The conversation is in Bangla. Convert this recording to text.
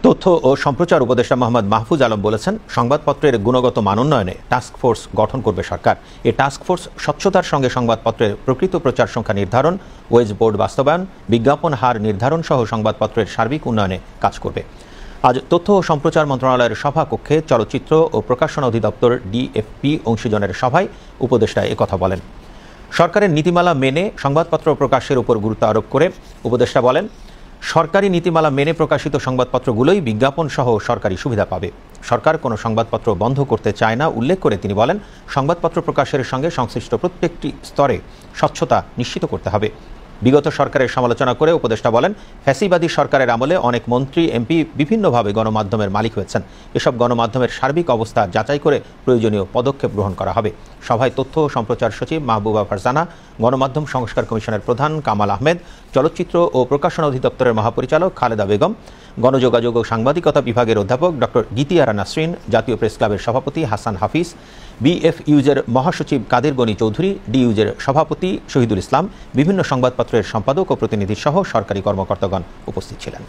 তথ্য ও সম্প্রচার উপদেষ্টা মোহাম্মদ মাহফুজ আলম বলেছেন, সংবাদপত্রের গুণগত মান উন্নয়নে টাস্কফোর্স গঠন করবে সরকার। এই টাস্কফোর্স স্বচ্ছতার সঙ্গে সংবাদপত্রের প্রকৃত প্রচার সংখ্যা নির্ধারণ, ওয়েজ বোর্ড বাস্তবায়ন, বিজ্ঞাপন হার নির্ধারণ সহ সংবাদপত্রের সার্বিক উন্নয়নে কাজ করবে। আজ তথ্য ও সম্প্রচার মন্ত্রণালয়ের সভাকক্ষে চলচ্চিত্র ও প্রকাশনা অধিদপ্তর ডিএফপি অংশীজনের সভায় উপদেষ্টা একথা বলেন। সরকারের নীতিমালা মেনে সংবাদপত্র প্রকাশের উপর গুরুত্ব আরোপ করে উপদেষ্টা বলেন, সরকারি নীতিমালা মেনে প্রকাশিত সংবাদপত্রগুলোই বিজ্ঞাপন সহ সরকারি সুবিধা পাবে। সরকার কোনো সংবাদপত্র বন্ধ করতে চায় না উল্লেখ করে তিনি বলেন, সংবাদপত্র প্রকাশের সঙ্গে সংশ্লিষ্ট প্রত্যেকটি স্তরে স্বচ্ছতা নিশ্চিত করতে হবে। বিগত সরকারের সমালোচনা করে উপদেষ্টা বলেন, ফ্যাসিবাদী সরকারের আমলে অনেক মন্ত্রী এমপি বিভিন্নভাবে গণমাধ্যমের মালিক হয়েছেন। এসব গণমাধ্যমের সার্বিক অবস্থা যাচাই করে প্রয়োজনীয় পদক্ষেপ গ্রহণ করা হবে। সভায় তথ্য ও সম্প্রচার সচিব মাহবুবা ফারজানা, গণমাধ্যম সংস্কার কমিশনের প্রধান কামাল আহমেদ, চলচ্চিত্র ও প্রকাশনা অধিদপ্তরের মহাপরিচালক খালেদা বেগম, গণযোগাযোগ ও সাংবাদিকতা বিভাগের অধ্যাপক ডক্টর গীতিয়ারা নাসরিন, জাতীয় প্রেস ক্লাবের সভাপতি হাসান হাফিজ, বিএফইউজের মহাসচিব কাদের গনি চৌধুরী, ডিইউজের সভাপতি শহীদুল ইসলাম, বিভিন্ন সংবাদপত্রের সম্পাদক ও প্রতিনিধি সহ সরকারি কর্মকর্তাগণ উপস্থিত ছিলেন।